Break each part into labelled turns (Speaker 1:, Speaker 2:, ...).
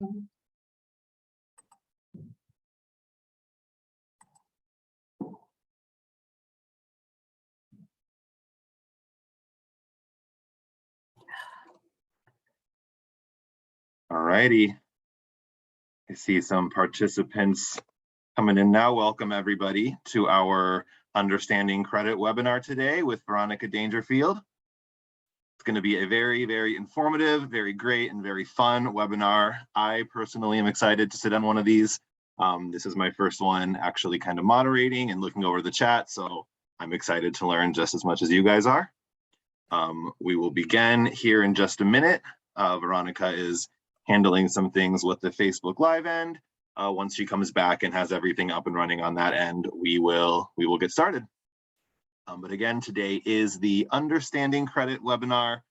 Speaker 1: All righty. I see some participants coming in now. Welcome everybody to our Understanding Credit webinar today with Veronica Dangerfield. It's going to be a very, very informative, very great, and very fun webinar. I personally am excited to sit on one of these. This is my first one actually kind of moderating and looking over the chat, so I'm excited to learn just as much as you guys are. We will begin here in just a minute. Veronica is handling some things with the Facebook Live end. Once she comes back and has everything up and running on that end, we will get started. But again, today is the Understanding Credit webinar.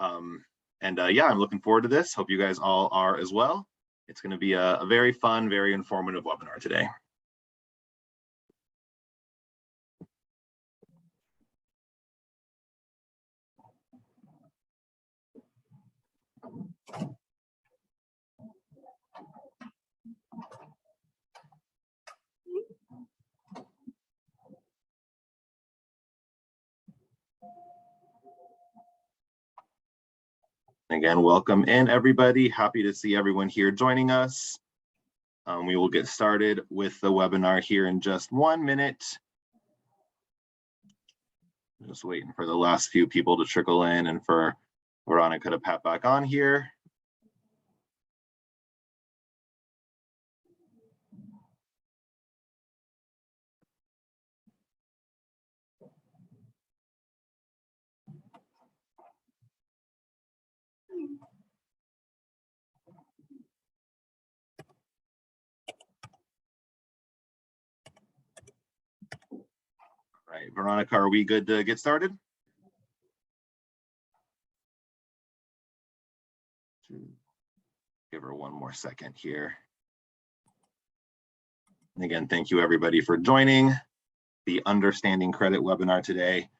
Speaker 1: Yeah, I'm looking forward to this. Hope you guys all are as well. It's going to be a very fun, very informative webinar today. Again, welcome in everybody. Happy to see everyone here joining us. We will get started with the webinar here in just 1 minute. Just waiting for the last few people to trickle in and for Veronica to pop back on here. All right, Veronica, are we good to get started? Give her 1 more second here. And again, thank you everybody for joining the Understanding Credit webinar today.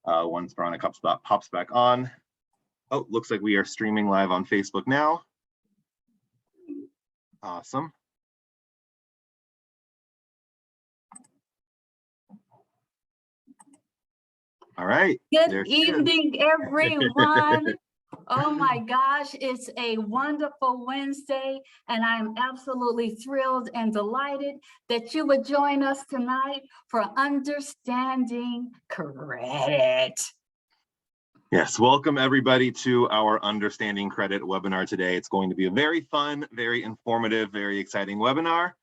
Speaker 1: Once Veronica pops back on. Oh, looks like we are streaming live on Facebook now. Awesome. All right.
Speaker 2: Good evening, everyone. Oh my gosh, it's a wonderful Wednesday, and I'm absolutely thrilled and delighted that you would join us tonight for Understanding Credit.
Speaker 1: Yes, welcome everybody to our Understanding Credit webinar today. It's going to be a very fun, very informative, very exciting webinar.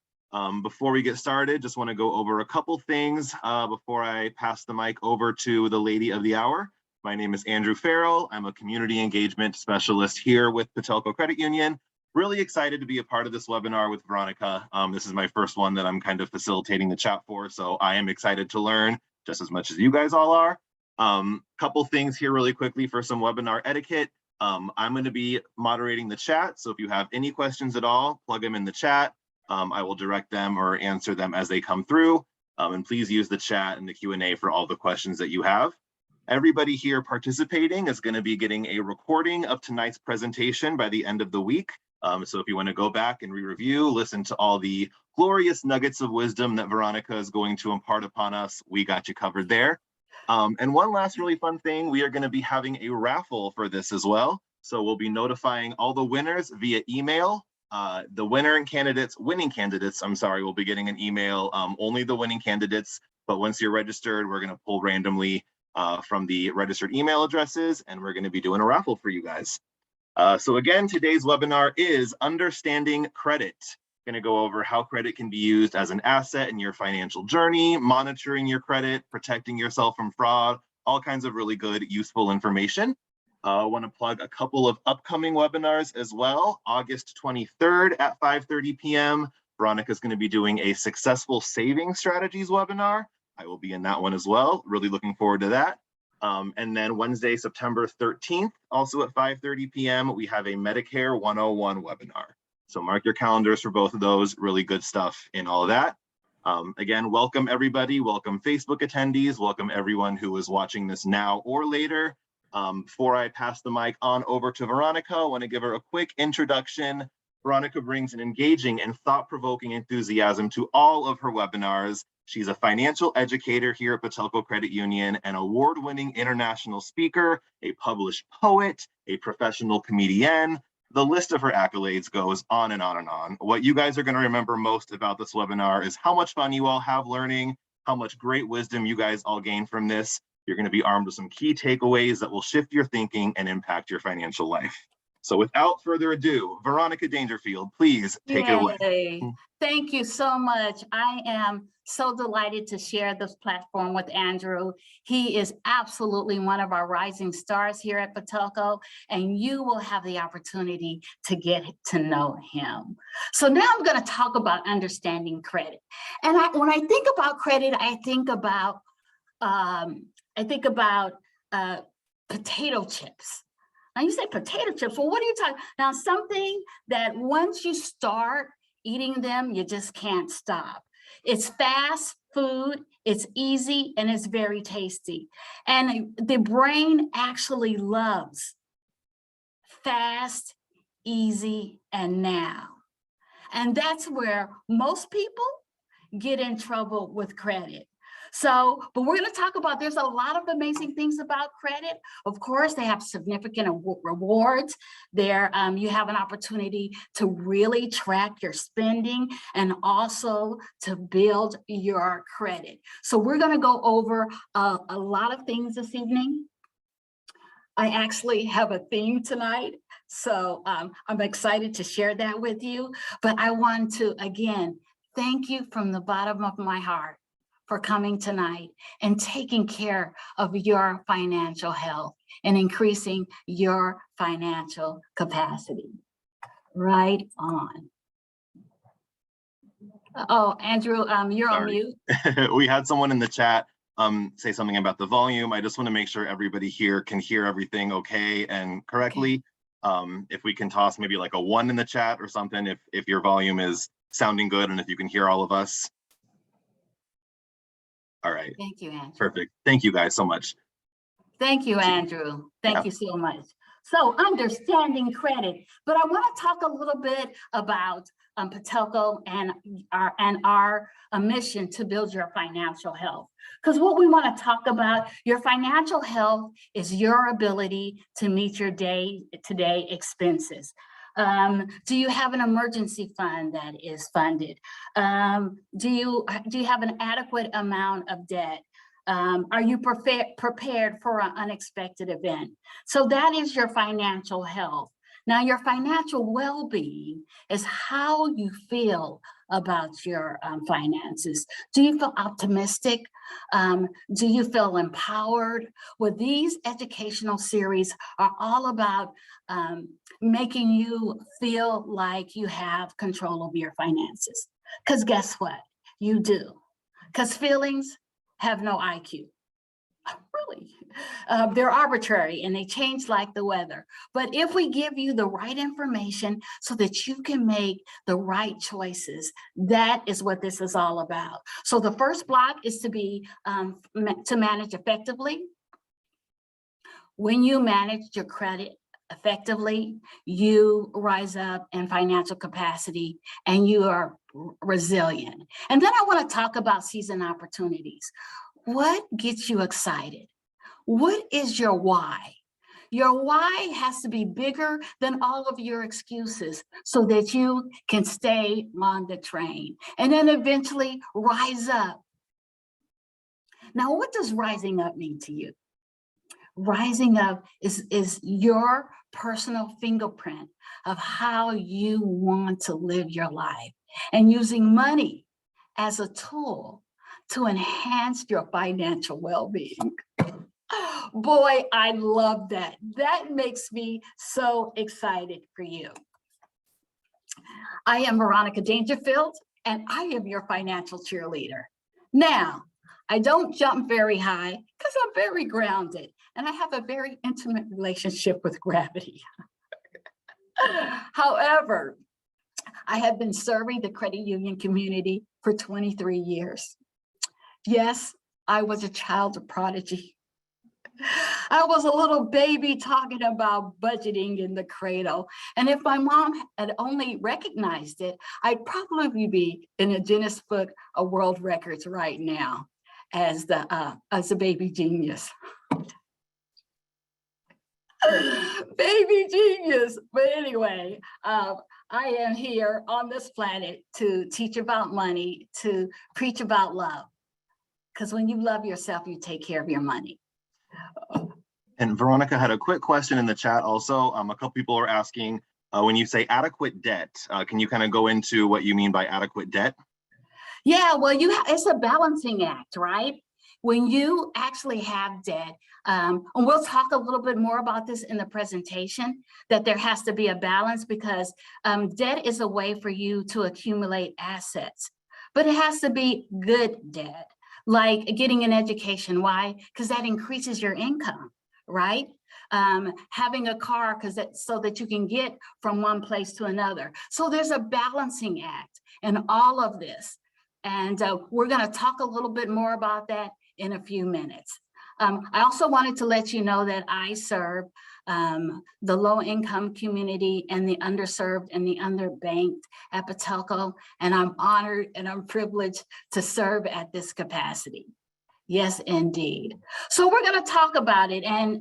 Speaker 1: Before we get started, just want to go over a couple things before I pass the mic over to the lady of the hour. My name is Andrew Farrell. I'm a community engagement specialist here with Patelco Credit Union. Really excited to be a part of this webinar with Veronica. This is my first one that I'm kind of facilitating the chat for, so I am excited to learn just as much as you guys all are. Couple things here really quickly for some webinar etiquette. I'm going to be moderating the chat, so if you have any questions at all, plug them in the chat. I will direct them or answer them as they come through. And please use the chat and the Q&A for all the questions that you have. Everybody here participating is going to be getting a recording of tonight's presentation by the end of the week. So if you want to go back and re-review, listen to all the glorious nuggets of wisdom that Veronica is going to impart upon us, we got you covered there. And one last really fun thing, we are going to be having a raffle for this as well. So we'll be notifying all the winners via email. The winning candidates, I'm sorry, will be getting an email, only the winning candidates. But once you're registered, we're going to pull randomly from the registered email addresses, and we're going to be doing a raffle for you guys. So again, today's webinar is Understanding Credit. Going to go over how credit can be used as an asset in your financial journey, monitoring your credit, protecting yourself from fraud, all kinds of really good, useful information. I want to plug a couple of upcoming webinars as well. August 23rd at 5:30 p.m. Veronica is going to be doing a successful saving strategies webinar. I will be in that one as well. Really looking forward to that. And then Wednesday, September 13th, also at 5:30 p.m., we have a Medicare 101 webinar. So mark your calendars for both of those. Really good stuff in all of that. Again, welcome everybody. Welcome Facebook attendees. Welcome everyone who is watching this now or later. Before I pass the mic on over to Veronica, I want to give her a quick introduction Veronica brings an engaging and thought-provoking enthusiasm to all of her webinars. She's a financial educator here at Patelco Credit Union, an award-winning international speaker, a published poet, a professional comedian. The list of her accolades goes on and on and on. What you guys are going to remember most about this webinar is how much fun you all have learning, how much great wisdom you guys all gain from this. You're going to be armed with some key takeaways that will shift your thinking and impact your financial life. So without further ado, Veronica Dangerfield, please take it away.
Speaker 2: Yay. Thank you so much. I am so delighted to share this platform with Andrew. He is absolutely one of our rising stars here at Patelco, and you will have the opportunity to get to know him. So now I'm going to talk about understanding credit. And when I think about credit, I think about potato chips. Now you say potato chips, well, what are you talking? Now something that once you start eating them, you just can't stop. It's fast food, it's easy, and it's very tasty. And the brain actually loves fast, easy, and now. And that's where most people get in trouble with credit. So, but we're going to talk about, there's a lot of amazing things about credit. Of course, they have significant rewards. There, you have an opportunity to really track your spending and also to build your credit. So we're going to go over a lot of things this evening. I actually have a theme tonight, so I'm excited to share that with you. But I want to, again, thank you from the bottom of my heart for coming tonight and taking care of your financial health and increasing your financial capacity. Right on. Oh, Andrew, you're on mute.
Speaker 1: We had someone in the chat say something about the volume. I just want to make sure everybody here can hear everything okay and correctly. Okay. If we can toss maybe like a 1 in the chat or something, if your volume is sounding good and if you can hear all of us. All right.
Speaker 2: Thank you, Andrew.
Speaker 1: Perfect. Thank you guys so much.
Speaker 2: Thank you, Andrew. Thank you so much. So understanding credit, but I want to talk a little bit about Patelco and our mission to build your financial health. Because what we want to talk about, your financial health is your ability to meet your day-to-day expenses. Do you have an emergency fund that is funded? Do you have an adequate amount of debt? Are you prepared for an unexpected event? So that is your financial health. Now, your financial well-being is how you feel about your finances. Do you feel optimistic? Do you feel empowered? Well, these educational series are all about making you feel like you have control over your finances. Because guess what? You do. Because feelings have no IQ. Really, they're arbitrary and they change like the weather. But if we give you the right information so that you can make the right choices, that is what this is all about. So the first block is to manage effectively. When you manage your credit effectively, you rise up in financial capacity and you are resilient. And then I want to talk about season opportunities. What gets you excited? What is your why? Your why has to be bigger than all of your excuses so that you can stay on the train and then eventually rise up. Now, what does rising up mean to you? Rising up is your personal fingerprint of how you want to live your life and using money as a tool to enhance your financial well-being. Boy, I love that. That makes me so excited for you. I am Veronica Dangerfield, and I am your financial cheerleader. Now, I don't jump very high because I'm very grounded, and I have a very intimate relationship with gravity. However, I have been serving the credit union community for 23 years. Yes, I was a child of prodigy. I was a little baby talking about budgeting in the cradle. And if my mom had only recognized it, I'd probably be in a Guinness Book of World Records right now as a baby genius. Baby genius. But anyway, I am here on this planet to teach about money, to preach about love. Because when you love yourself, you take care of your money.
Speaker 1: And Veronica had a quick question in the chat also. A couple people are asking, when you say adequate debt, can you kind of go into what you mean by adequate debt?
Speaker 2: Yeah, well, it's a balancing act, right? When you actually have debt, and we'll talk a little bit more about this in the presentation, that there has to be a balance because debt is a way for you to accumulate assets, but it has to be good debt, like getting an education. Why? Because that increases your income, right? Having a car so that you can get from one place to another. So there's a balancing act in all of this. And we're going to talk a little bit more about that in a few minutes. I also wanted to let you know that I serve the low-income community and the underserved and the underbanked at Patelco, and I'm honored and I'm privileged to serve at this capacity. Yes, indeed. So we're going to talk about it, and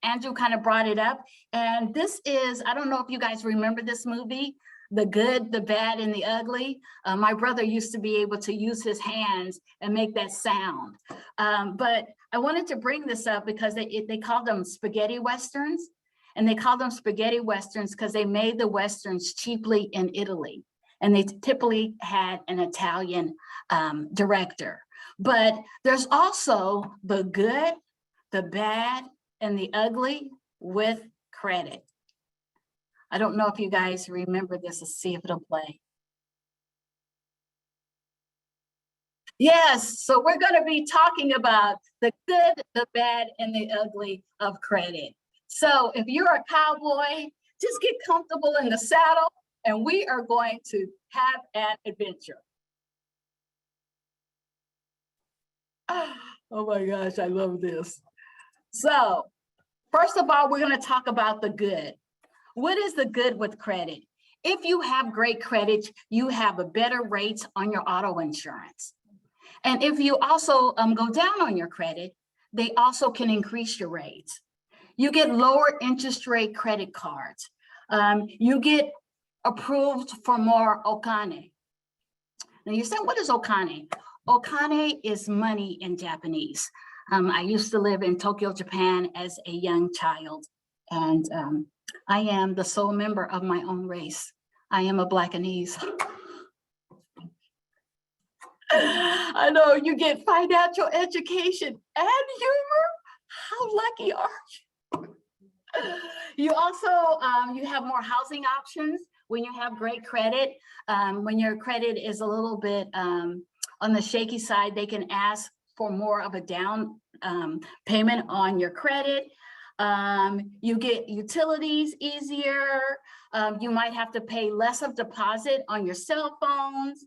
Speaker 2: Andrew kind of brought it up, and this is, I don't know if you guys remember this movie, The Good, the Bad, and the Ugly. My brother used to be able to use his hands and make that sound. But I wanted to bring this up because they called them spaghetti westerns. And they called them spaghetti westerns because they made the westerns cheaply in Italy. And they typically had an Italian director. But there's also The Good, the Bad, and the Ugly with credit. I don't know if you guys remember this. Let's see if it'll play. Yes, so we're going to be talking about the good, the bad, and the ugly of credit. So if you're a cowboy, just get comfortable in the saddle and we are going to have an adventure. Oh my gosh, I love this. So first of all, we're going to talk about the good. What is the good with credit? If you have great credit, you have a better rates on your auto insurance. And if you also go down on your credit, they also can increase your rates. You get lower interest rate credit cards. You get approved for more okane. Now you say, what is okane? Okane is money in Japanese. I used to live in Tokyo, Japan as a young child. And I am the sole member of my own race. I am a Blackanese. I know you get financial education and humor. How lucky are you? You also, you have more housing options when you have great credit. When your credit is a little bit on the shaky side, they can ask for more of a down payment on your credit. You get utilities easier. You might have to pay less of deposit on your cell phones.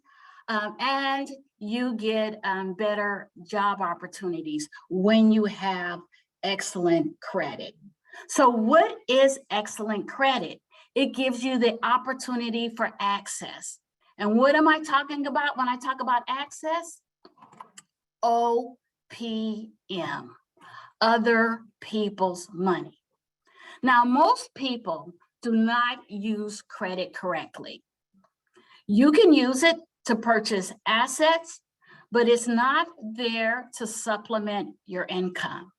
Speaker 2: And you get better job opportunities when you have excellent credit. So what is excellent credit? It gives you the opportunity for access. And what am I talking about when I talk about access? OPM, other people's money. Now, most people do not use credit correctly. You can use it to purchase assets, but it's not there to supplement your income.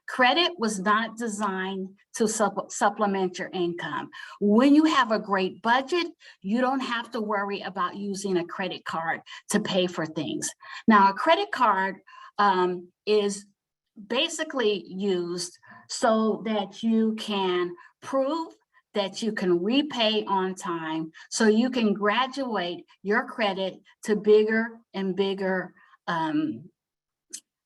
Speaker 2: Credit was not designed to supplement your income. When you have a great budget, you don't have to worry about using a credit card to pay for things. Now, a credit card is basically used so that you can prove that you can repay on time, so you can graduate your credit to bigger and bigger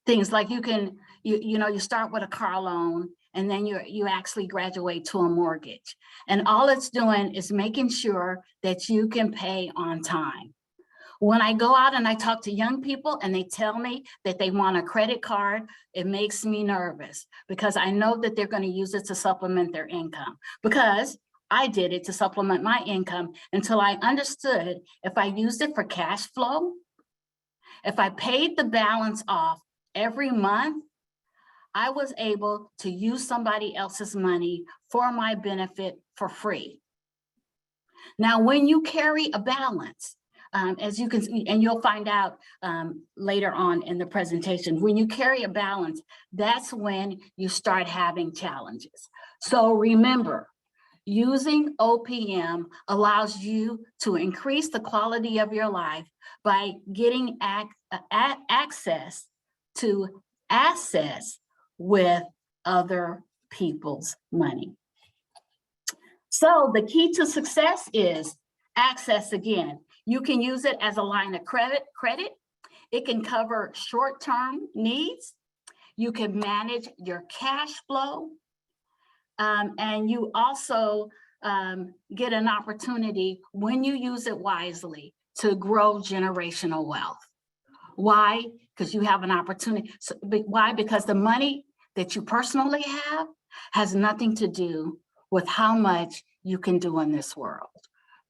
Speaker 2: things. Like you start with a car loan and then you actually graduate to a mortgage. And all it's doing is making sure that you can pay on time. When I go out and I talk to young people and they tell me that they want a credit card, it makes me nervous because I know that they're going to use it to supplement their income, because I did it to supplement my income until I understood if I used it for cash flow, if I paid the balance off every month, I was able to use somebody else's money for my benefit for free. Now, when you carry a balance, as you can see, and you'll find out later on in the presentation, when you carry a balance, that's when you start having challenges. So remember, using OPM allows you to increase the quality of your life by getting access to assets with other people's money. So the key to success is access again. You can use it as a line of credit. It can cover short-term needs. You can manage your cash flow. And you also get an opportunity, when you use it wisely, to grow generational wealth. Why? Because you have an opportunity. So, why? Because the money that you personally have has nothing to do with how much you can do in this world.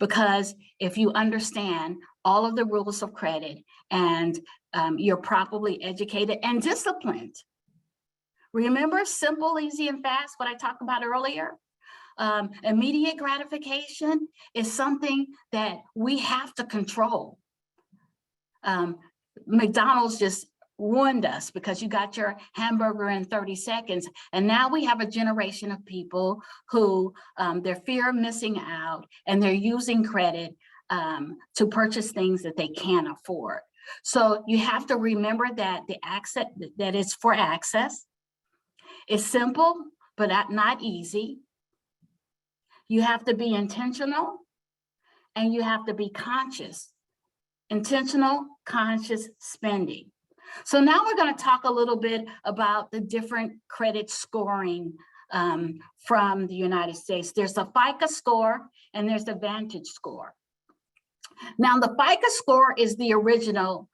Speaker 2: Because if you understand all of the rules of credit and you're properly educated and disciplined. Remember simple, easy, and fast, what I talked about earlier? Immediate gratification is something that we have to control. McDonald's just ruined us because you got your hamburger in 30 seconds. And now we have a generation of people who they're fear of missing out, and they're using credit to purchase things that they can't afford. So you have to remember that the access, that it's for access. It's simple, but not easy. You have to be intentional, and you have to be conscious. Intentional, conscious spending. So now we're going to talk a little bit about the different credit scoring from the United States. There's a FICO score and there's the Vantage score. Now the FICO score is the original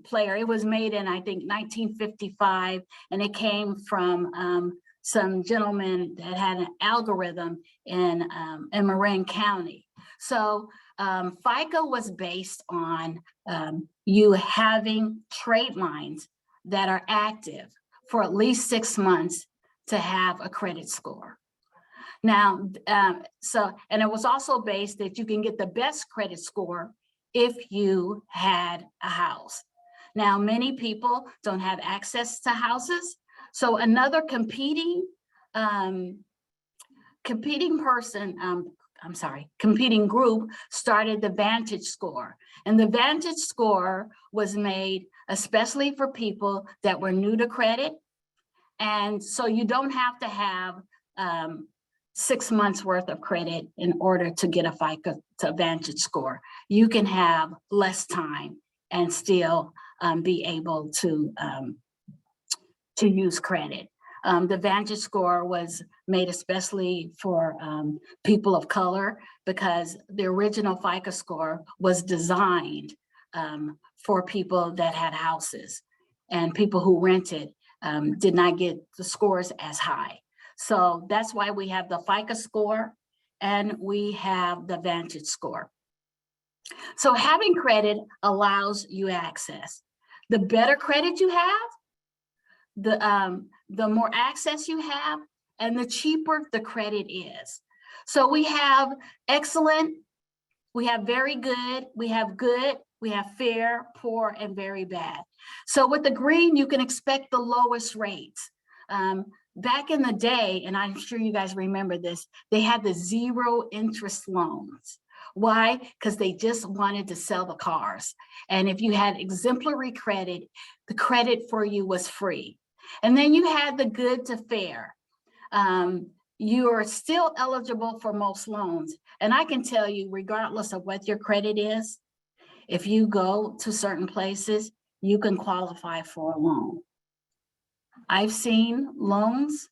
Speaker 2: player. It was made in, I think, 1955, and it came from some gentleman that had an algorithm in Marin County. So FICO was based on you having trade lines that are active for at least 6 months to have a credit score. Now, and it was also based that you can get the best credit score if you had a house. Now, many people don't have access to houses. So another competing group started the Vantage score. And the Vantage score was made especially for people that were new to credit. And so you don't have to have 6 months worth of credit in order to get a FICO to Vantage score. You can have less time and still be able to use credit. The Vantage score was made especially for people of color, because the original FICO score was designed for people that had houses, and people who rented did not get the scores as high. So that's why we have the FICO score and we have the Vantage score. So having credit allows you access. The better credit you have, the more access you have, and the cheaper the credit is. So we have excellent, we have very good, we have fair, poor, and very bad. So with the green, you can expect the lowest rates. Back in the day, and I'm sure you guys remember this, they had the 0 interest loans. Why? Because they just wanted to sell the cars. And if you had exemplary credit, the credit for you was free. And then you had the good to fair. You are still eligible for most loans. And I can tell you, regardless of what your credit is, if you go to certain places, you can qualify for a loan. I've seen loans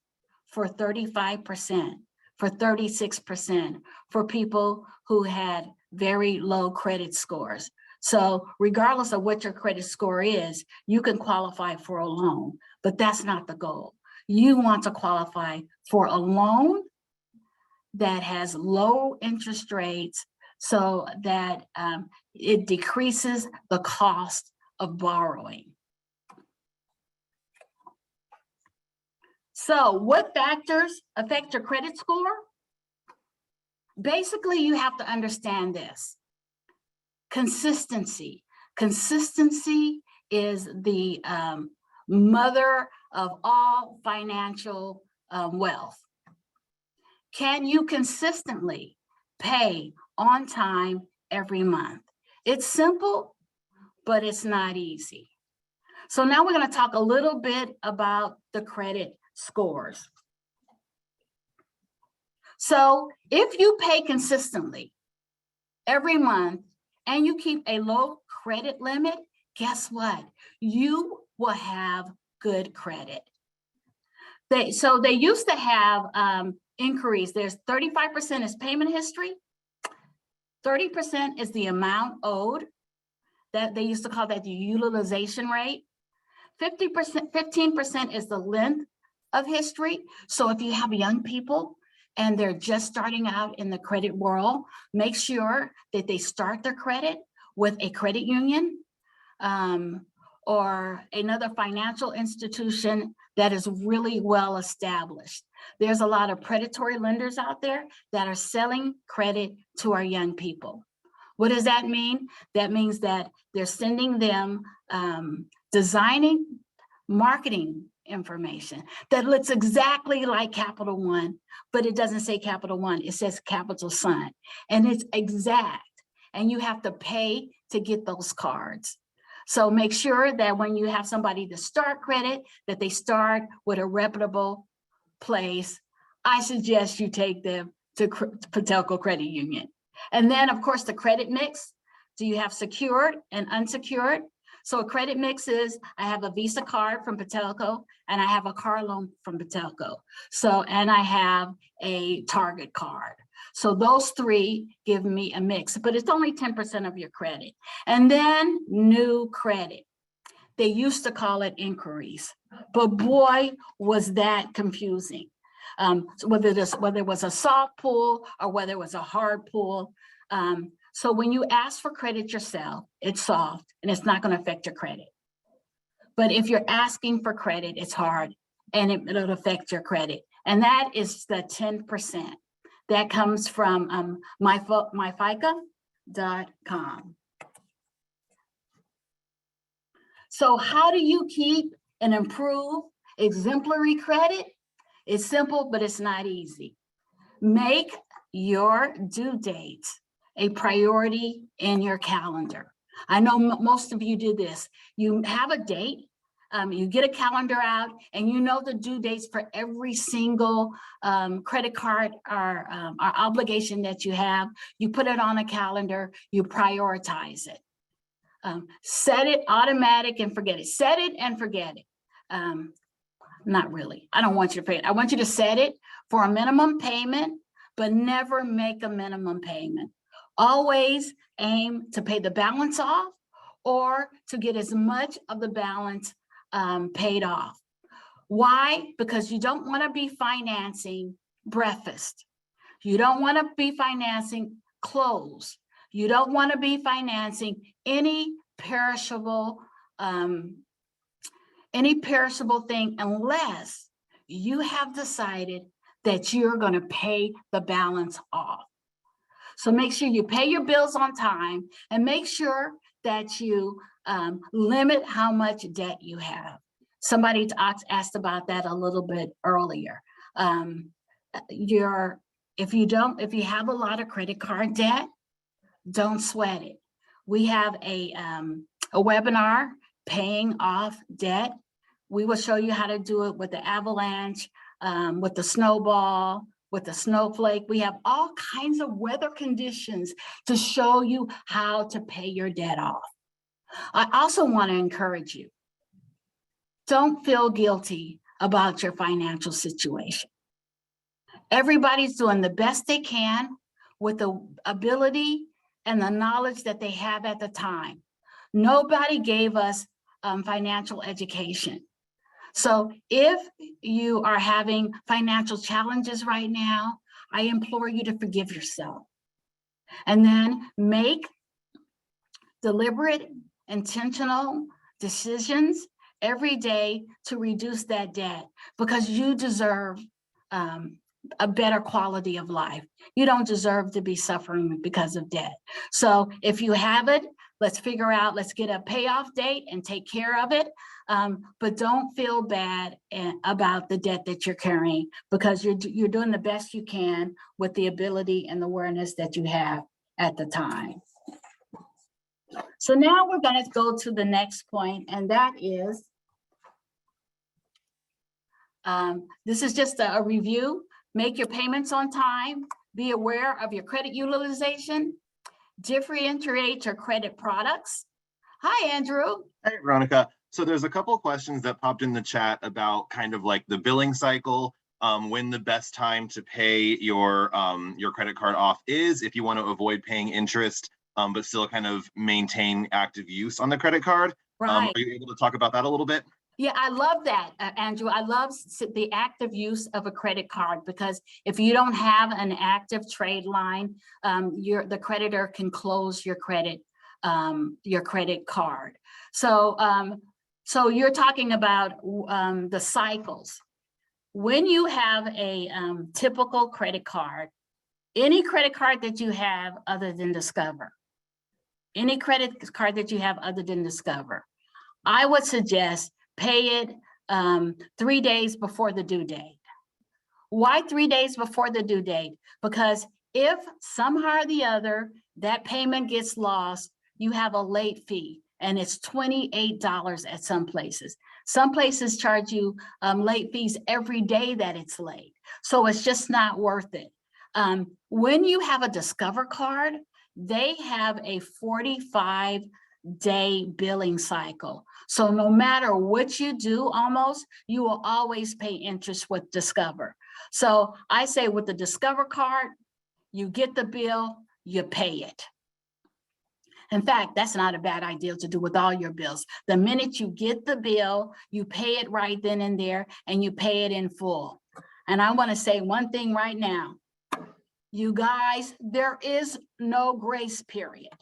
Speaker 2: for 35%, for 36%, for people who had very low credit scores. So regardless of what your credit score is, you can qualify for a loan, but that's not the goal. You want to qualify for a loan that has low interest rates so that it decreases the cost of borrowing. So what factors affect your credit score? Basically, you have to understand this. Consistency. Consistency is the mother of all financial wealth. Can you consistently pay on time every month? It's simple, but it's not easy. So now we're going to talk a little bit about the credit scores. So if you pay consistently every month and you keep a low credit limit, guess what? You will have good credit. So they used to have inquiries. There's 35% is payment history, 30% is the amount owed. That they used to call that the utilization rate. 15% is the length of history. So if you have young people and they're just starting out in the credit world, make sure that they start their credit with a credit union or another financial institution that is really well established. There's a lot of predatory lenders out there that are selling credit to our young people. What does that mean? That means that they're sending them designing marketing information that looks exactly like Capital One, but it doesn't say Capital One, it says Capital Sun, and it's exact, and you have to pay to get those cards. So make sure that when you have somebody to start credit, that they start with a reputable place. I suggest you take them to Patelco Credit Union. And then of course the credit mix. Do you have secured and unsecured? So a credit mix is, I have a Visa card from Patelco and I have a car loan from Patelco. So, and I have a Target card. So those three give me a mix, but it's only 10% of your credit. And then new credit. They used to call it inquiries, but boy, was that confusing. So whether it was a soft pull or whether it was a hard pull. So when you ask for credit yourself, it's soft and it's not going to affect your credit. But if you're asking for credit, it's hard and it'll affect your credit. And that is the 10%. That comes from myfica.com. So how do you keep and improve exemplary credit? It's simple, but it's not easy. Make your due dates a priority in your calendar. I know most of you do this. You have a date, you get a calendar out, and you know the due dates for every single credit card or obligation that you have. You put it on a calendar, you prioritize it. Set it automatic and forget it. Set it and forget it. Not really. I don't want you to pay it. I want you to set it for a minimum payment, but never make a minimum payment. Always aim to pay the balance off or to get as much of the balance paid off. Why? Because you don't want to be financing breakfast. You don't want to be financing clothes. You don't want to be financing any perishable thing unless you have decided that you're going to pay the balance off. So make sure you pay your bills on time and make sure that you limit how much debt you have. Somebody asked about that a little bit earlier. If you have a lot of credit card debt, don't sweat it. We have a webinar, Paying Off Debt. We will show you how to do it with the avalanche, with the snowball, with the snowflake. We have all kinds of weather conditions to show you how to pay your debt off. I also want to encourage you, don't feel guilty about your financial situation. Everybody's doing the best they can with the ability and the knowledge that they have at the time. Nobody gave us financial education. So if you are having financial challenges right now, I implore you to forgive yourself. And then make deliberate, intentional decisions every day to reduce that debt, because you deserve a better quality of life. You don't deserve to be suffering because of debt. So if you have it, let's figure out, let's get a payoff date and take care of it. But don't feel bad about the debt that you're carrying, because you're doing the best you can with the ability and the awareness that you have at the time. So now we're going to go to the next point, and that is, this is just a review. Make your payments on time. Be aware of your credit utilization. Differentiate your credit products. Hi, Andrew.
Speaker 1: Hey, Veronica. So there's a couple of questions that popped in the chat about kind of like the billing cycle, when the best time to pay your credit card off is, if you want to avoid paying interest, but still kind of maintain active use on the credit card.
Speaker 2: Right.
Speaker 1: Are you able to talk about that a little bit?
Speaker 2: Yeah, I love that, Andrew. I love the active use of a credit card, because if you don't have an active trade line, the creditor can close your credit card. So you're talking about the cycles. When you have a typical credit card, any credit card that you have other than Discover, any credit card that you have other than Discover, I would suggest pay it 3 days before the due date. Why 3 days before the due date? Because if somehow or the other that payment gets lost, you have a late fee, and it's $28 at some places. Some places charge you late fees every day that it's late. So it's just not worth it. When you have a Discover card, they have a 45-day billing cycle. So no matter what you do, almost, you will always pay interest with Discover. So I say with the Discover card, you get the bill, you pay it. In fact, that's not a bad idea to do with all your bills. The minute you get the bill, you pay it right then and there, and you pay it in full. And I want to say one thing right now. You guys, there is no grace period.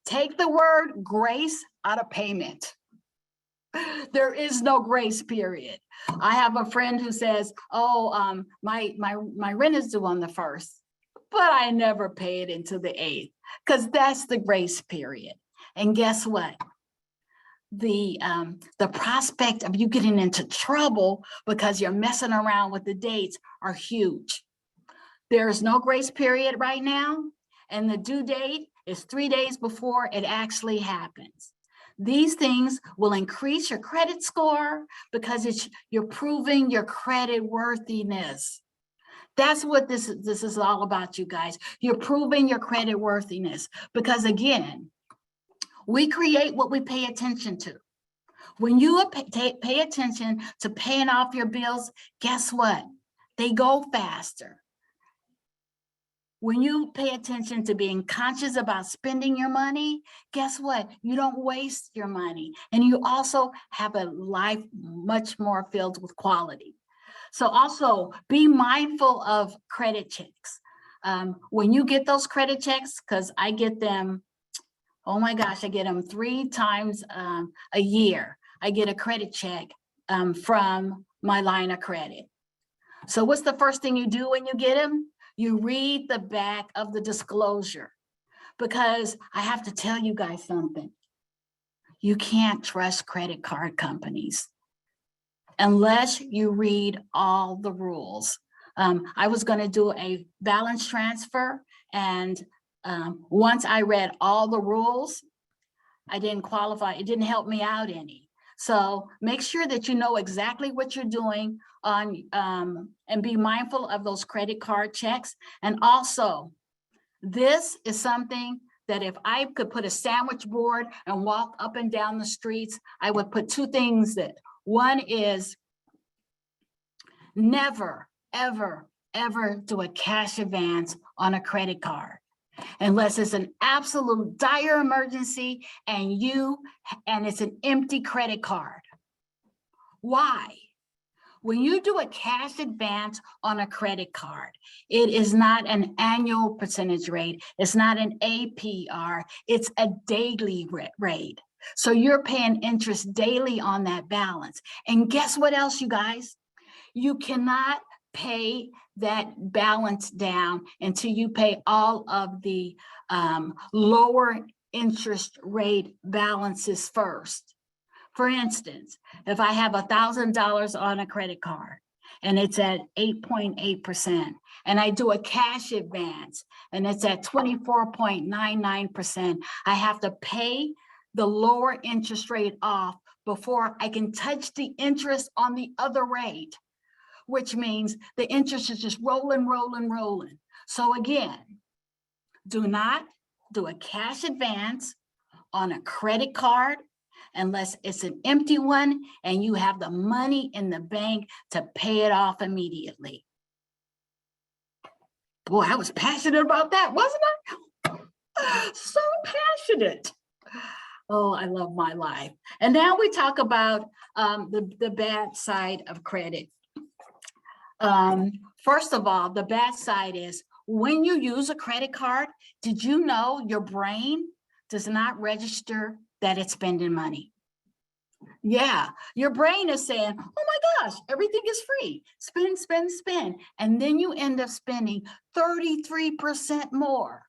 Speaker 2: Take the word grace out of payment. There is no grace period. I have a friend who says, oh, my rent is due on the 1st, but I never pay it until the 8th, because that's the grace period. And guess what? The prospect of you getting into trouble because you're messing around with the dates are huge. There is no grace period right now, and the due date is 3 days before it actually happens. These things will increase your credit score because you're proving your credit worthiness. That's what this is all about, you guys. You're proving your credit worthiness, because again, we create what we pay attention to. When you pay attention to paying off your bills, guess what? They go faster. When you pay attention to being conscious about spending your money, guess what? You don't waste your money. And you also have a life much more filled with quality. So also be mindful of credit checks. When you get those credit checks, because I get them, oh my gosh, I get them 3 times a year. I get a credit check from my line of credit. So what's the first thing you do when you get them? You read the back of the disclosure, because I have to tell you guys something. You can't trust credit card companies unless you read all the rules. I was going to do a balance transfer, and once I read all the rules, I didn't qualify. It didn't help me out any. So make sure that you know exactly what you're doing on, and be mindful of those credit card checks. And also, this is something that if I could put a sandwich board and walk up and down the streets, I would put 2 things that. One is never, ever, ever do a cash advance on a credit card. unless it's an absolute dire emergency and it's an empty credit card. Why? When you do a cash advance on a credit card, it is not an annual percentage rate. It's not an APR. It's a daily rate. So you're paying interest daily on that balance. And guess what else, you guys? You cannot pay that balance down until you pay all of the lower interest rate balances first. For instance, if I have $1,000 on a credit card and it's at 8.8%, and I do a cash advance and it's at 24.99%, I have to pay the lower interest rate off before I can touch the interest on the other rate, which means the interest is just rolling. So again, do not do a cash advance on a credit card unless it's an empty one and you have the money in the bank to pay it off immediately. Boy, I was passionate about that, wasn't I? So passionate. Oh, I love my life. And now we talk about the bad side of credit. First of all, the bad side is when you use a credit card, did you know your brain does not register that it's spending money? Yeah, your brain is saying, oh my gosh, everything is free. Spend. And then you end up spending 33% more.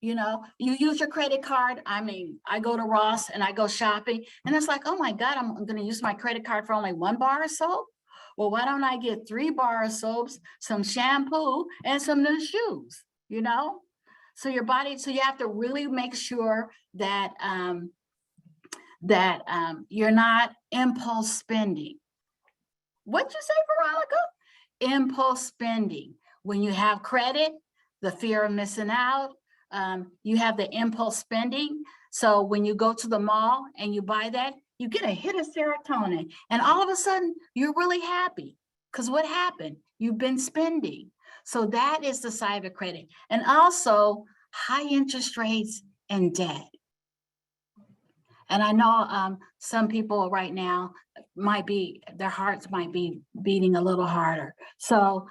Speaker 2: You know, you use your credit card. I mean, I go to Ross and I go shopping and it's like, oh my God, I'm going to use my credit card for only 1 bar of soap. Well, why don't I get 3 bar of soaps, some shampoo and some new shoes, you know? So your body, so you have to really make sure that, you're not impulse spending. What'd you say, Veronica? Impulse spending. When you have credit, the fear of missing out, you have the impulse spending. So when you go to the mall and you buy that, you get a hit of serotonin and all of a sudden you're really happy because what happened? You've been spending. So that is the side of credit. And also high interest rates and debt. And I know some people right now their hearts might be beating a little harder. So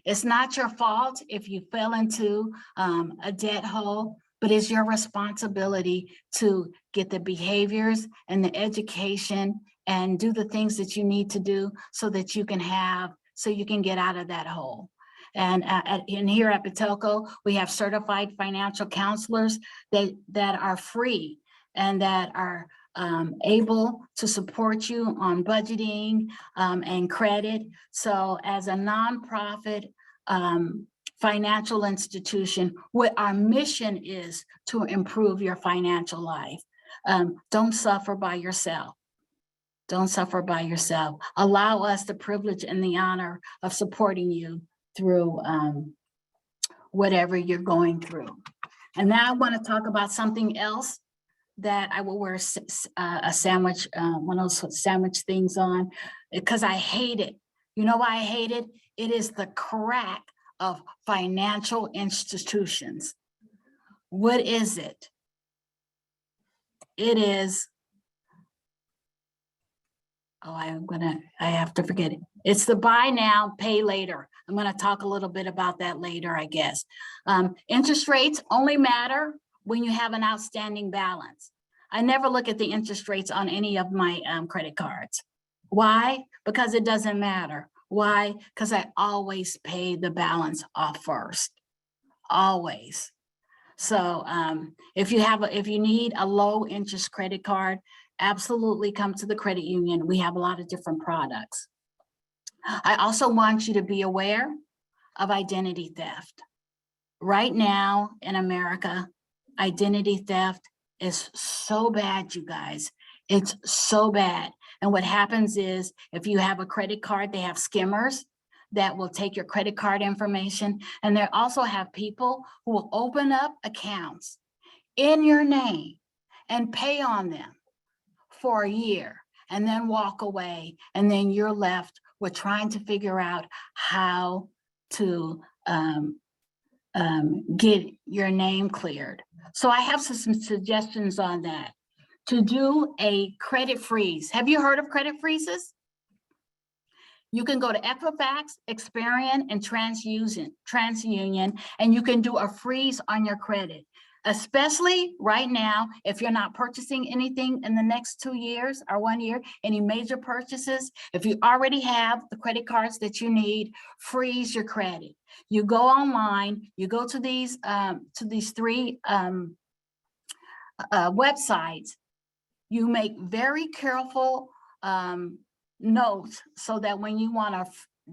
Speaker 2: it's not your fault if you fell into a debt hole, but it's your responsibility to get the behaviors and the education and do the things that you need to do so that you can get out of that hole. And here at Patelco, we have certified financial counselors that are free and that are able to support you on budgeting and credit. So as a nonprofit financial institution, what our mission is to improve your financial life. Don't suffer by yourself. Don't suffer by yourself. Allow us the privilege and the honor of supporting you through whatever you're going through. And now I want to talk about something else that I will wear a sandwich, one of those sandwich things on, because I hate it. You know why I hate it? It is the crack of financial institutions. What is it? It is, I have to forget it. It's the buy now, pay later. I'm going to talk a little bit about that later, I guess. Interest rates only matter when you have an outstanding balance. I never look at the interest rates on any of my credit cards. Why? Because it doesn't matter. Why? Because I always pay the balance off first, always. So if you need a low interest credit card, absolutely come to the credit union. We have a lot of different products. I also want you to be aware of identity theft. Right now in America, identity theft is so bad, you guys. It's so bad. And what happens is if you have a credit card, they have skimmers that will take your credit card information. And they also have people who will open up accounts in your name and pay on them for a year and then walk away. And then you're left with trying to figure out how to get your name cleared. So I have some suggestions on that. To do a credit freeze. Have you heard of credit freezes? You can go to Equifax, Experian, and TransUnion, and you can do a freeze on your credit. Especially right now, if you're not purchasing anything in the next 2 years or 1 year, any major purchases, if you already have the credit cards that you need, freeze your credit. You go online, you go to these 3 websites. You make very careful notes so that when you want to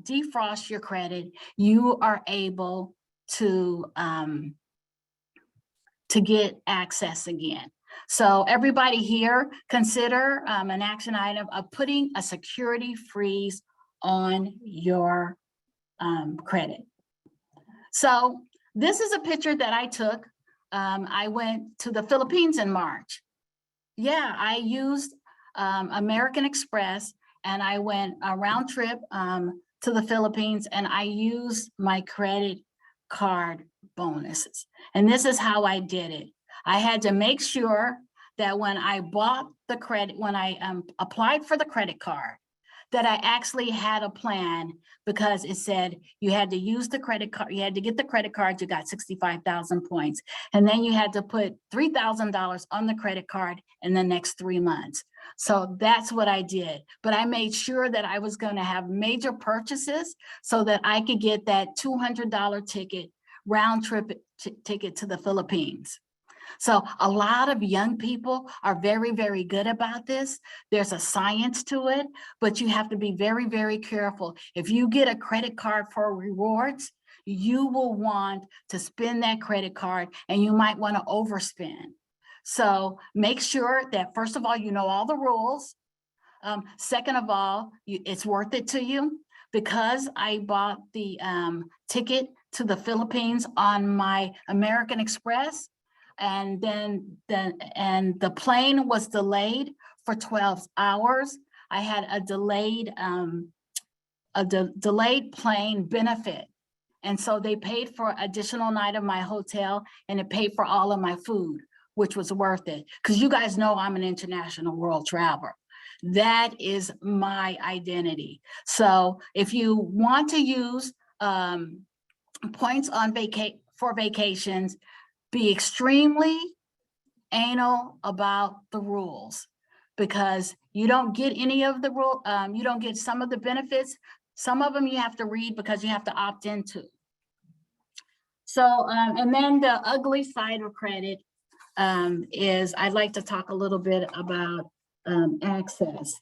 Speaker 2: defrost your credit, you are able to get access again. So everybody here, consider an action item of putting a security freeze on your credit. So this is a picture that I took. I went to the Philippines in March. Yeah, I used American Express, and I went a round trip to the Philippines, and I used my credit card bonuses. And this is how I did it. I had to make sure that when I bought the credit, when I applied for the credit card, that I actually had a plan, because it said you had to use the credit card, you had to get the credit card, you got 65,000 points. And then you had to put $3,000 on the credit card in the next 3 months. So that's what I did. But I made sure that I was going to have major purchases so that I could get that $200 ticket, round trip ticket to the Philippines. So a lot of young people are very, very good about this. There's a science to it, but you have to be very, very careful. If you get a credit card for rewards, you will want to spend that credit card, and you might want to overspend. So make sure that, first of all, you know all the rules. Second of all, it's worth it to you. Because I bought the ticket to the Philippines on my American Express, and then the plane was delayed for 12 hours. I had a delayed plane benefit. And so they paid for additional night of my hotel, and it paid for all of my food, which was worth it. Because you guys know I'm an international world traveler. That is my identity. So if you want to use points on for vacations, be extremely anal about the rules, because you don't get any of the rule. You don't get some of the benefits. Some of them you have to read because you have to opt into. So, and then the ugly side of credit is, I'd like to talk a little bit about access.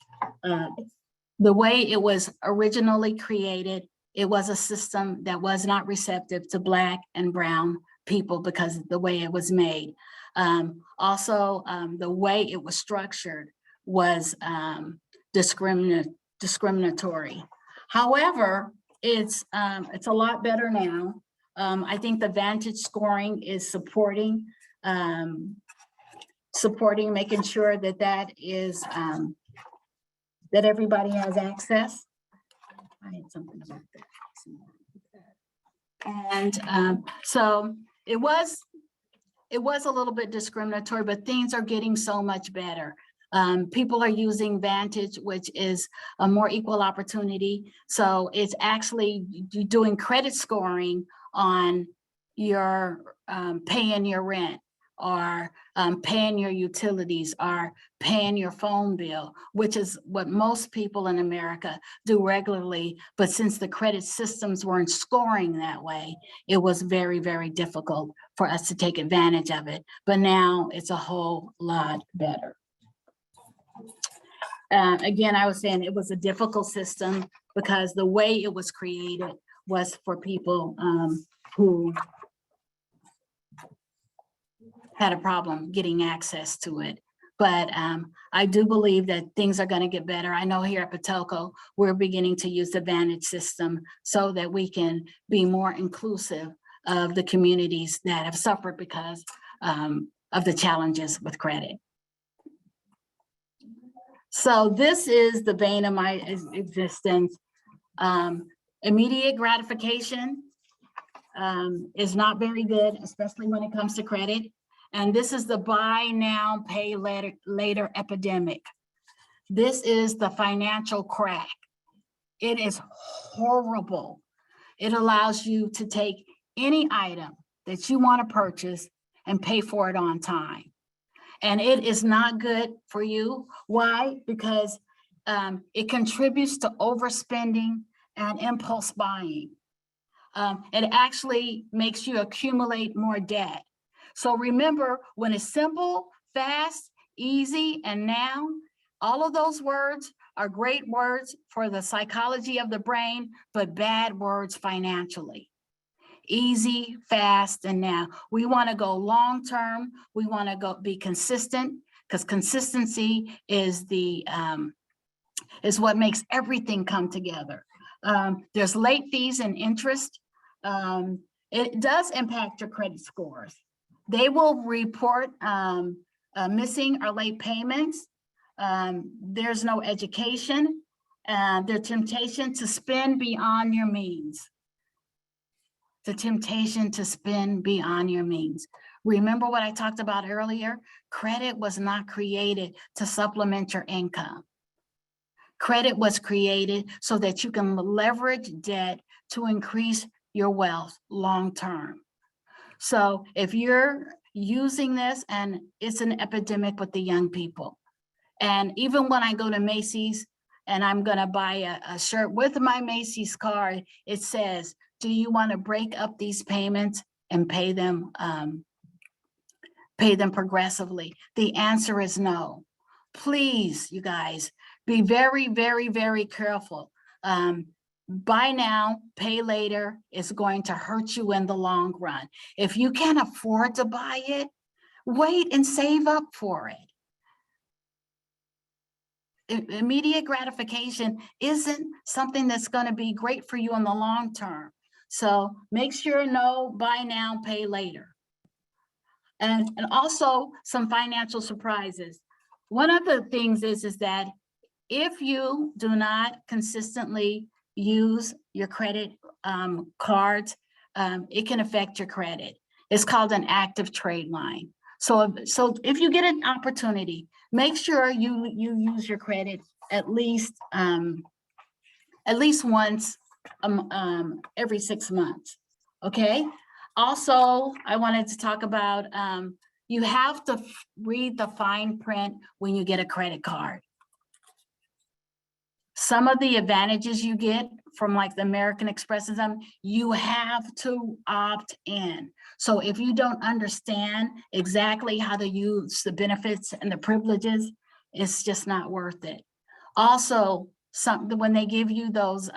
Speaker 2: The way it was originally created, it was a system that was not receptive to Black and brown people because of the way it was made. Also, the way it was structured was discriminatory. However, it's a lot better now. I think the Vantage scoring is supporting, making sure that that is that everybody has access. I had something like that. And so it was a little bit discriminatory, but things are getting so much better. People are using Vantage, which is a more equal opportunity. So it's actually doing credit scoring on your paying your rent, or paying your utilities, or paying your phone bill, which is what most people in America do regularly. But since the credit systems weren't scoring that way, it was very, very difficult for us to take advantage of it. But now it's a whole lot better. Again, I was saying it was a difficult system because the way it was created was for people who had a problem getting access to it. But I do believe that things are going to get better. I know here at Patelco, we're beginning to use the Vantage system so that we can be more inclusive of the communities that have suffered because of the challenges with credit. So this is the bane of my existence. Immediate gratification. is not very good, especially when it comes to credit. And this is the buy now, pay later epidemic. This is the financial crack. It is horrible. It allows you to take any item that you want to purchase and pay for it on time. And it is not good for you. Why? Because it contributes to overspending and impulse buying. It actually makes you accumulate more debt. So remember, when it's simple, fast, easy, and now, all of those words are great words for the psychology of the brain, but bad words financially. Easy, fast, and now. We want to go long-term. We want to be consistent, because consistency is what makes everything come together. There's late fees and interest. It does impact your credit scores. They will report missing or late payments. There's no education. There's temptation to spend beyond your means. The temptation to spend beyond your means. Remember what I talked about earlier? Credit was not created to supplement your income. Credit was created so that you can leverage debt to increase your wealth long-term. So if you're using this, and it's an epidemic with the young people, and even when I go to Macy's and I'm gonna buy a shirt with my Macy's card, it says, do you want to break up these payments and pay them progressively? The answer is no. Please, you guys, be very, very, very careful. Buy now, pay later is going to hurt you in the long run. If you can't afford to buy it, wait and save up for it. Immediate gratification isn't something that's going to be great for you in the long term. So make sure no, buy now, pay later. And also some financial surprises. One of the things is that if you do not consistently use your credit cards, it can affect your credit. It's called an active trade line. So if you get an opportunity, make sure you use your credit at least once every 6 months. Okay. Also, I wanted to talk about you have to read the fine print when you get a credit card. Some of the advantages you get from like the American Express, you have to opt in. So if you don't understand exactly how to use the benefits and the privileges, it's just not worth it. Also, when they give you those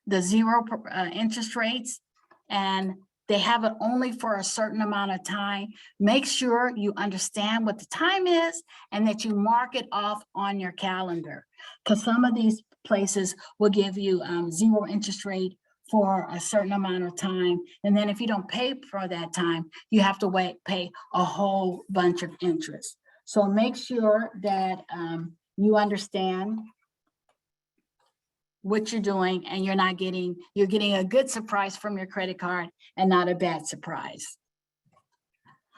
Speaker 2: the 0 interest rates, and they have it only for a certain amount of time, make sure you understand what the time is and that you mark it off on your calendar, because some of these places will give you 0 interest rate for a certain amount of time. And then if you don't pay for that time, you have to pay a whole bunch of interest. So make sure that you understand what you're doing, and you're getting a good surprise from your credit card and not a bad surprise.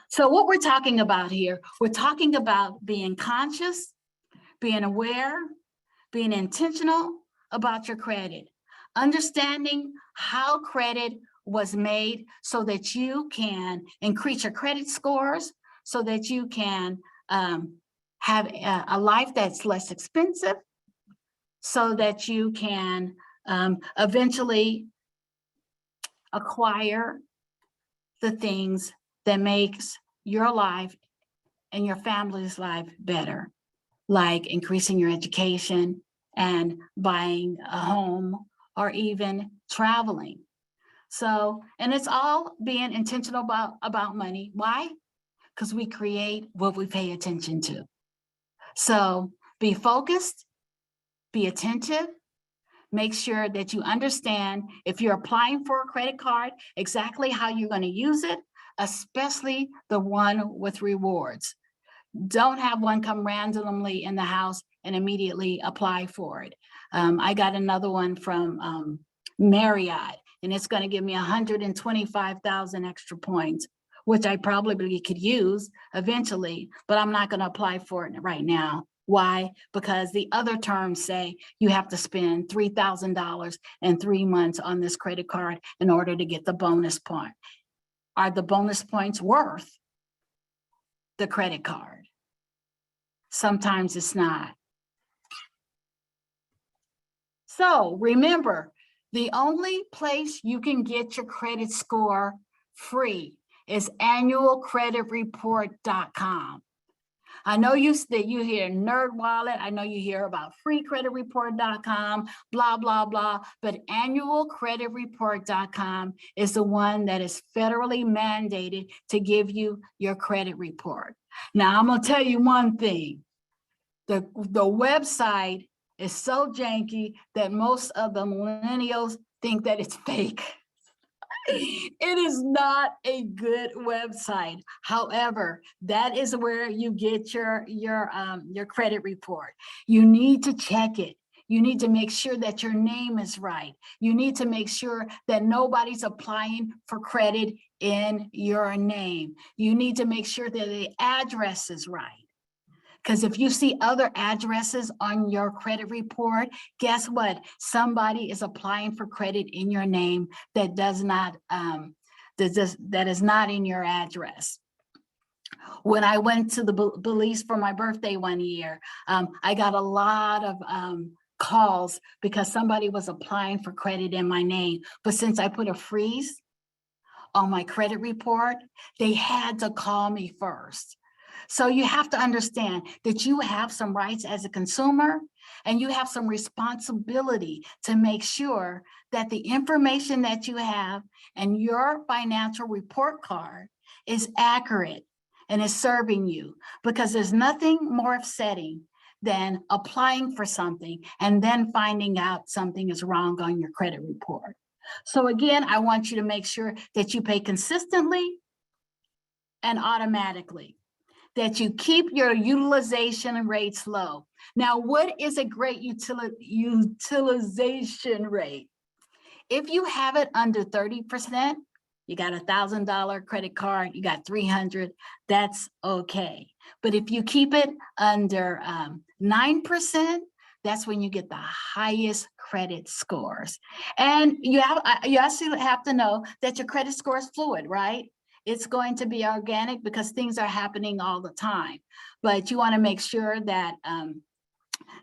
Speaker 2: So what we're talking about here, we're talking about being conscious, being aware, being intentional about your credit, understanding how credit was made so that you can increase your credit scores, so that you can have a life that's less expensive, so that you can eventually acquire the things that makes your life and your family's life better, like increasing your education and buying a home or even traveling. So, and it's all being intentional about money. Why? Because we create what we pay attention to. So be focused, be attentive, make sure that you understand if you're applying for a credit card, exactly how you're going to use it, especially the one with rewards. Don't have one come randomly in the house and immediately apply for it. I got another one from Marriott, and it's going to give me 125,000 extra points, which I probably could use eventually, but I'm not going to apply for it right now. Why? Because the other terms say you have to spend $3,000 in 3 months on this credit card in order to get the bonus point. Are the bonus points worth the credit card? Sometimes it's not. So remember, the only place you can get your credit score free is annualcreditreport.com. I know you hear NerdWallet. I know you hear about freecreditreport.com, blah, blah, blah. But annualcreditreport.com is the one that is federally mandated to give you your credit report. Now, I'm going to tell you one thing. The website is so janky that most of the millennials think that it's fake. It is not a good website. However, that is where you get your credit report. You need to check it. You need to make sure that your name is right. You need to make sure that nobody's applying for credit in your name. You need to make sure that the address is right. Because if you see other addresses on your credit report, guess what? Somebody is applying for credit in your name that does not, that is not in your address. When I went to the Belize for my birthday one year, I got a lot of calls because somebody was applying for credit in my name. But since I put a freeze on my credit report, they had to call me first. So you have to understand that you have some rights as a consumer, and you have some responsibility to make sure that the information that you have and your financial report card is accurate and is serving you, because there's nothing more upsetting than applying for something and then finding out something is wrong on your credit report. So again, I want you to make sure that you pay consistently and automatically, that you keep your utilization rates low. Now, what is a great utilization rate? If you have it under 30%, you got $1,000 credit card, you got 300, that's okay. But if you keep it under 9%, that's when you get the highest credit scores. And you also have to know that your credit score is fluid, right? It's going to be organic because things are happening all the time. But you want to make sure that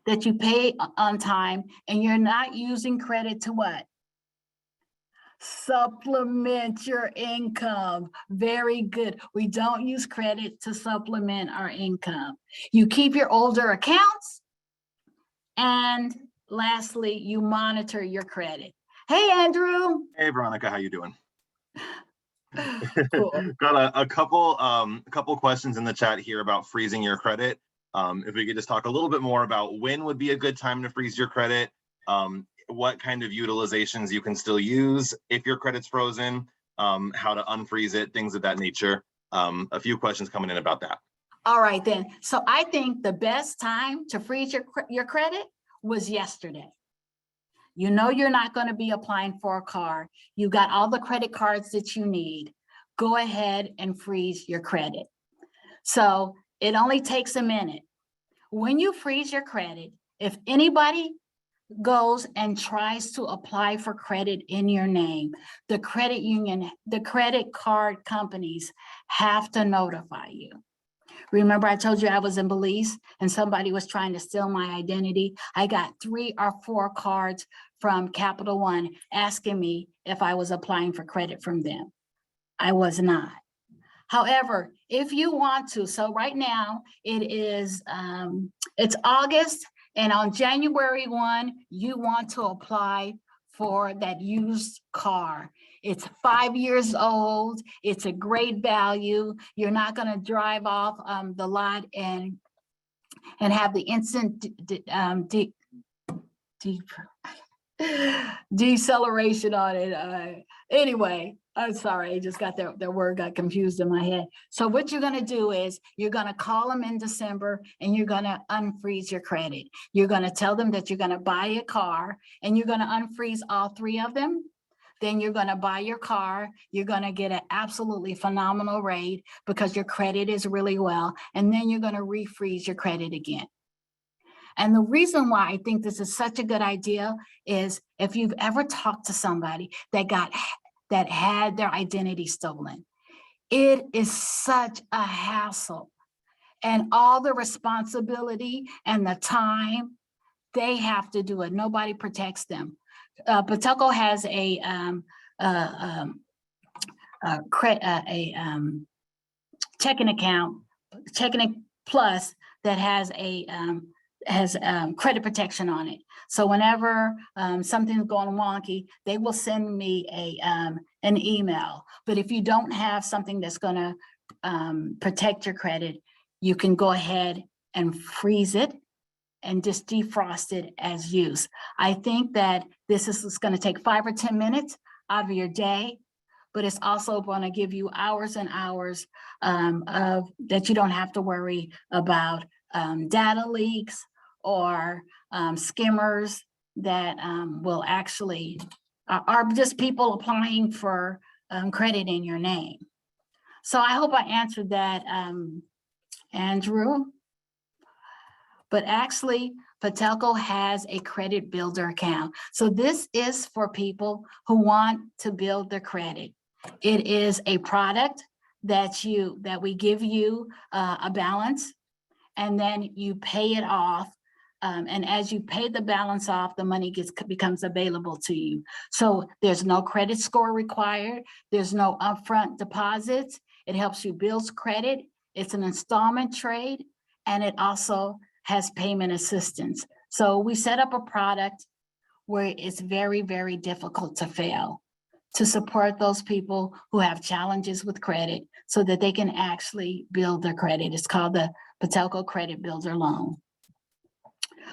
Speaker 2: that you pay on time and you're not using credit to what? Supplement your income. Very good. We don't use credit to supplement our income. You keep your older accounts. And lastly, you monitor your credit. Hey, Andrew.
Speaker 1: Hey, Veronica, how you doing?
Speaker 2: Cool.
Speaker 1: Got a couple questions in the chat here about freezing your credit. If we could just talk a little bit more about when would be a good time to freeze your credit, what kind of utilizations you can still use if your credit's frozen, how to unfreeze it, things of that nature. A few questions coming in about that.
Speaker 2: All right, then. So I think the best time to freeze your credit was yesterday. You know you're not going to be applying for a car. You got all the credit cards that you need. Go ahead and freeze your credit. So it only takes a minute. When you freeze your credit, if anybody goes and tries to apply for credit in your name, the credit union, the credit card companies have to notify you. Remember, I told you I was in Belize and somebody was trying to steal my identity. I got 3 or 4 cards from Capital One asking me if I was applying for credit from them. I was not. However, if you want to, so right now it is, it's August, and on January 1, you want to apply for that used car. It's 5 years old. It's a great value. You're not going to drive off the lot and have the instant deceleration on it. Anyway, I'm sorry, I just got that word got confused in my head. So what you're going to do is you're going to call them in December and you're going to unfreeze your credit. You're going to tell them that you're going to buy a car and you're going to unfreeze all 3 of them. then you're going to buy your car. You're going to get an absolutely phenomenal rate because your credit is really well. And then you're going to refreeze your credit again. And the reason why I think this is such a good idea is if you've ever talked to somebody that had their identity stolen, it is such a hassle, and all the responsibility and the time they have to do it. Nobody protects them. Patelco has a checking account, checking plus, that has credit protection on it. So whenever something's going wonky, they will send me an email. But if you don't have something that's going to protect your credit, you can go ahead and freeze it and just defrost it as use. I think that this is going to take 5 or 10 minutes out of your day, but it's also going to give you hours and hours of that you don't have to worry about data leaks or skimmers that will actually are just people applying for credit in your name. So I hope I answered that, Andrew. But actually, Patelco has a credit builder account. So this is for people who want to build their credit. It is a product that we give you a balance, and then you pay it off. And as you pay the balance off, the money becomes available to you. So there's no credit score required. There's no upfront deposits. It helps you build credit. It's an installment trade, and it also has payment assistance. So we set up a product where it's very, very difficult to fail, to support those people who have challenges with credit so that they can actually build their credit. It's called the Patelco Credit Builder Loan.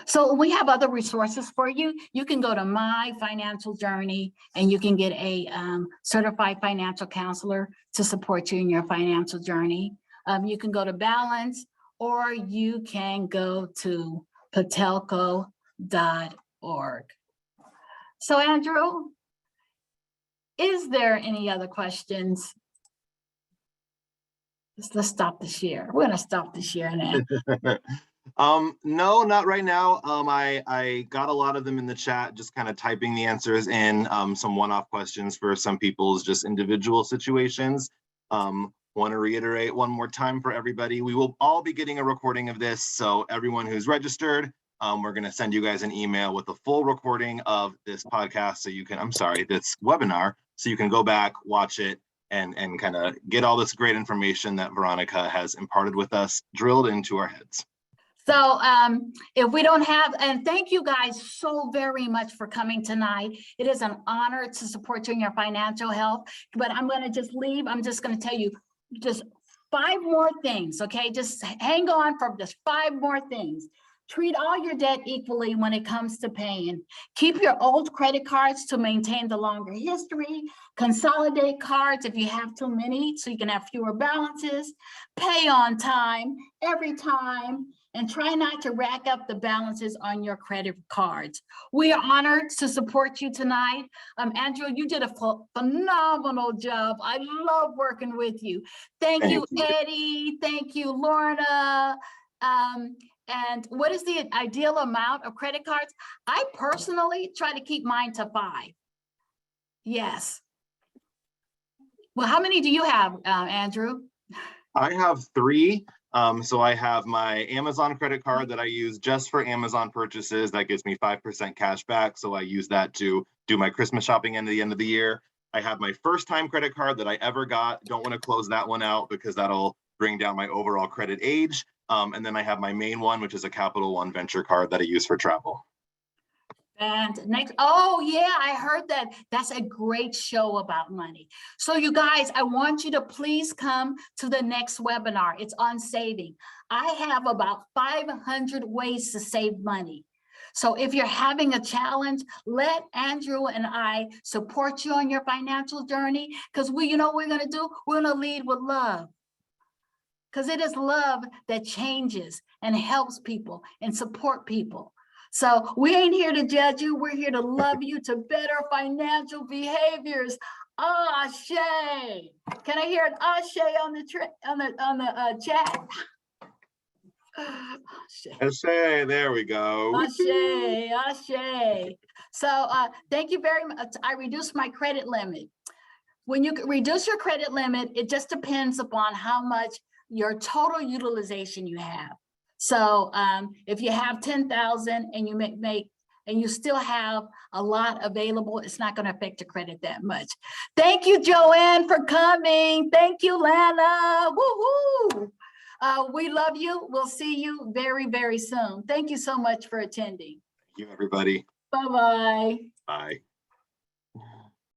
Speaker 2: So we have other resources for you. You can go to My Financial Journey and you can get a certified financial counselor to support you in your financial journey. You can go to Balance, or you can go to patelco.org. So Andrew, is there any other questions? Let's stop the share. We're gonna stop the share now.
Speaker 1: No, not right now. I got a lot of them in the chat, just kind of typing the answers in, some one-off questions for some people's just individual situations. Want to reiterate one more time for everybody, we will all be getting a recording of this. So everyone who's registered, we're going to send you guys an email with the full recording of this podcast. So you can, this webinar, so you can go back, watch it, and kind of get all this great information that Veronica has imparted with us, drilled into our heads.
Speaker 2: So if we don't have, and thank you guys so very much for coming tonight. It is an honor to support you in your financial health, but I'm going to just leave. I'm just going to tell you just 5 more things, okay? Just hang on for just 5 more things. Treat all your debt equally when it comes to paying. Keep your old credit cards to maintain the longer history. Consolidate cards if you have too many so you can have fewer balances. Pay on time, every time, and try not to rack up the balances on your credit cards. We are honored to support you tonight. Andrew, you did a phenomenal job. I love working with you. Thank you, Eddie. Thank you, Lorna. And what is the ideal amount of credit cards? I personally try to keep mine to 5. Yes. Well, how many do you have, Andrew?
Speaker 1: I have 3. So I have my Amazon credit card that I use just for Amazon purchases. That gives me 5% cash back. So I use that to do my Christmas shopping at the end of the year. I have my first time credit card that I ever got. Don't want to close that one out because that'll bring down my overall credit age. And then I have my main one, which is a Capital One Venture card that I use for travel.
Speaker 2: And next, oh yeah, I heard that. That's a great show about money. So you guys, I want you to please come to the next webinar. It's on saving. I have about 500 ways to save money. So if you're having a challenge, let Andrew and I support you on your financial journey, because you know what we're gonna do? We're gonna lead with love. Because it is love that changes and helps people and support people. So we ain't here to judge you. We're here to love you to better financial behaviors. Ashe. Can I hear an ashe on the chat?
Speaker 1: Ashe, there we go.
Speaker 2: Ashe, ashe. So thank you very much. I reduced my credit limit. When you reduce your credit limit, it just depends upon how much your total utilization you have. So if you have 10,000 and you make and you still have a lot available, it's not going to affect your credit that much. Thank you, Joanne, for coming. Thank you, Lana. Woo-hoo. We love you. We'll see you very, very soon. Thank you so much for attending.
Speaker 1: Thank you, everybody.
Speaker 2: Bye-bye.
Speaker 1: Bye.